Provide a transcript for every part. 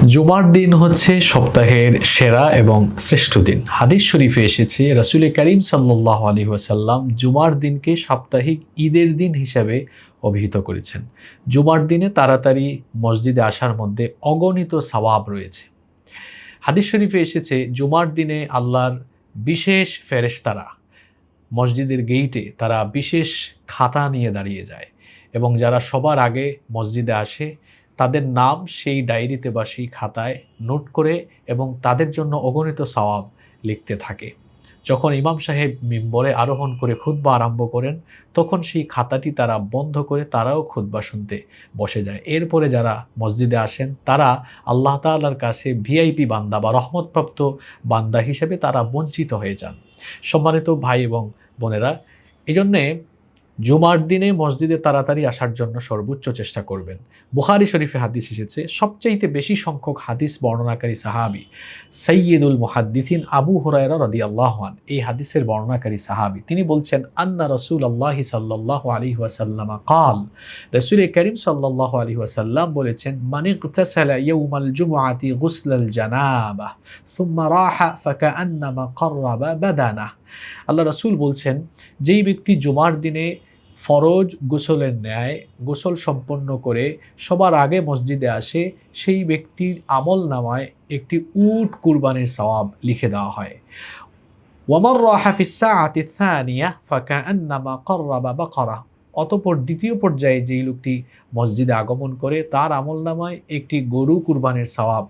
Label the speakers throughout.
Speaker 1: জুমার দিন হচ্ছে সপ্তাহের সেরা এবং শ্রেষ্ঠ দিন। হাদিস শরীফে এসেছে রাসূল করিম সাল্লাল্লাহু আলাইহি ওয়াসাল্লাম জুমার দিনকে সাপ্তাহিক ঈদের দিন হিসাবে অভিহিত করেছেন। জুমার দিনে তাড়াতাড়ি মসজিদে আসার মধ্যে অগণিত সওয়াব রয়েছে। হাদিস শরীফে এসেছে জুমার দিনে আল্লাহর বিশেষ ফেরেশতারা মসজিদের গেইটে তারা বিশেষ খাতা নিয়ে দাঁড়িয়ে যায় এবং যারা সবার আগে মসজিদে আসে তাদের নাম সেই ডায়েরিতে বা সেই খাতায় নোট করে এবং তাদের জন্য অগণিত সওয়াব লিখতে থাকে। যখন ইমাম সাহেব মিম্বরে আরোহণ করে খুতবা আরম্ভ করেন তখন সেই খাতাটি তারা বন্ধ করে তারাও খুতবা শুনতে বসে যায়। এরপরে যারা মসজিদে আসেন তারা আল্লাহ তাআলার কাছে ভিআইপি বান্দা বা রহমতপ্রাপ্ত বান্দা হিসেবে তারা বঞ্চিত হয়ে যান। সম্মানিত ভাই এবং বোনেরা, এজন্যে জুমার দিনে মসজিদে তাড়াতাড়ি আসার জন্য সর্বোচ্চ চেষ্টা করবেন। বুখারী শরীফে হাদিস এসেছে, সবচাইতে বেশি সংখ্যক হাদিস বর্ণনাকারী সাহাবী সাইয়্যিদুল মুহাদ্দিসিন আবু হুরায়রা রাদিয়াল্লাহু আনহু, এই হাদিসের বর্ণনাকারী সাহাবী। তিনি বলছেন, আন্না রাসূলুল্লাহি সাল্লাল্লাহু আলাইহি ওয়াসাল্লাম ক্বাল, রাসূল করিম সাল্লাল্লাহু আলাইহি ওয়াসাল্লাম বলেছেন, মান ইগতাসালা ইয়াউমাল জুমআতি গুসলাল জানাবাহ সুম্মা রাহা ফাকাআন্নামা কাররাবা বাদানাহ। আল্লাহ রাসূল বলছেন, যেই ব্যক্তি জুমার দিনে ফরজ গোসলের ন্যায় গোসল সম্পন্ন করে সবার আগে মসজিদে আসে, সেই ব্যক্তির আমল নামায় একটি উট কুরবানির সওয়াব লিখে দেওয়া হয়। ওয়ামান রাহা ফিস সাআতি সানিয়া ফাকাআন্নামা কাররাবা বাকারা। অতঃপর দ্বিতীয় পর্যায়ে যেই লোকটি মসজিদে আগমন করে তার আমল নামায় একটি গরু কুরবানির সওয়াব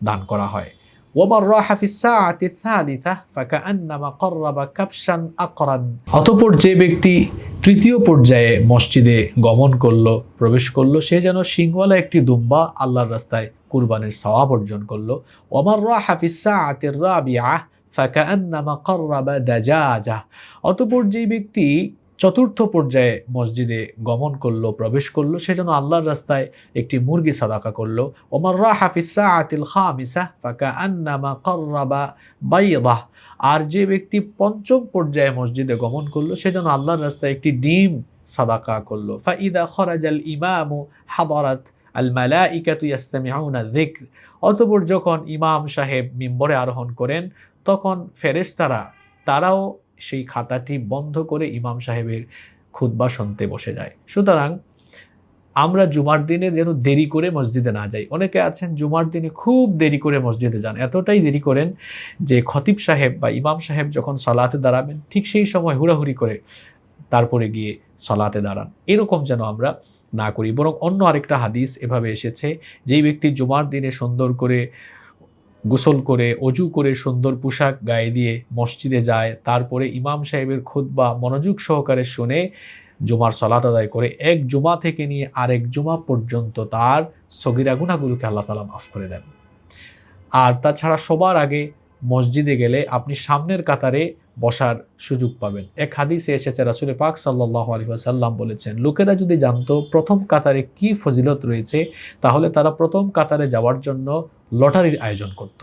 Speaker 1: দান করা হয়। ওয়ামান রাহা ফিস সাআতি সালিসা ফাকাআন্নামা কাররাবা কাবশান আকরান। অতঃপর যে ব্যক্তি তৃতীয় পর্যায়ে মসজিদে গমন করলো, প্রবেশ করলো, সে যেন সিংওয়ালা একটি দুম্বা আল্লাহর রাস্তায় কুরবানির সওয়াব অর্জন করলো। ওয়ামান রাহা ফিস সাআতির রাবিআ ফাকাআন্নামা কাররাবা দাজাজা। অতঃপর যে ব্যক্তি চতুর্থ পর্যায়ে মসজিদে গমন করলো, প্রবেশ করলো, সে যেন আল্লাহর রাস্তায় একটি মুরগি সাদাকা করলো। ওমান রাহা ফিস সাআতিল খামিসা ফাকাআন্নামা কাররাবা বাইদাহ। আর যে ব্যক্তি পঞ্চম পর্যায়ে মসজিদে গমন করলো, সে যেন আল্লাহর রাস্তায় একটি ডিম সাদাকা করলো। ফাইদা খরাজাল ইমামু হাদারাত আল মালাইকাতু ইয়াসতামিউনা যিকর। অতঃপর যখন ইমাম সাহেব মিম্বরে আরোহণ করেন তখন তারাও সেই খাতাটি বন্ধ করে ইমাম সাহেবের খুতবা শুনতে বসে যায়। সুতরাং আমরা জুমার দিনে যেন দেরি করে মসজিদে না যাই। অনেকে আছেন জুমার দিনে খুব দেরি করে মসজিদে যান, এতটাই দেরি করেন যে খতিব সাহেব বা ইমাম সাহেব যখন সালাতে দাঁড়াবেন ঠিক সেই সময় হুড়াহুড়ি করে তারপরে গিয়ে সালাতে দাঁড়ান। এরকম যেন আমরা না করি। বরং অন্য আরেকটা হাদিস এভাবে এসেছে, যেই ব্যক্তি জুমার দিনে সুন্দর করে গোসল করে অজু করে সুন্দর পোশাক গায়ে দিয়ে মসজিদে যায়, তারপরে ইমাম সাহেবের খুতবা মনোযোগ সহকারে শুনে জুমার সালাত আদায় করে, এক জুমা থেকে নিয়ে আরেক জুমা পর্যন্ত তার সগীরা গুনাহগুলোকে আল্লাহ তাআলা মাফ করে দেন। আর তাছাড়া সবার আগে মসজিদে গেলে আপনি সামনের কাতারে বসার সুযোগ পাবেন। এক হাদিসে এসেছে, রাসূল পাক সাল্লাল্লাহু আলাইহি ওয়াসাল্লাম বলেছেন, লোকেরা যদি জানতো প্রথম কাতারে কি ফজিলত রয়েছে তাহলে তারা প্রথম কাতারে যাওয়ার জন্য লটারির আয়োজন করত।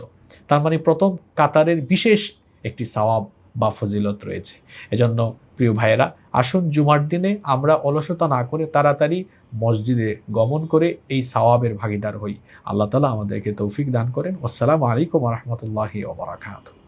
Speaker 1: তার মানে প্রথম কাতারের বিশেষ একটি সওয়াব বা ফজিলত রয়েছে। এজন্য প্রিয় ভাইয়েরা, আসুন জুমার দিনে আমরা অলসতা না করে তাড়াতাড়ি মসজিদে গমন করে এই সওয়াবের ভাগীদার হই। আল্লাহ তাআলা আমাদেরকে তৌফিক দান করেন। আসসালামু আলাইকুম ওয়া রাহমাতুল্লাহি ওয়া বারাকাতুহু।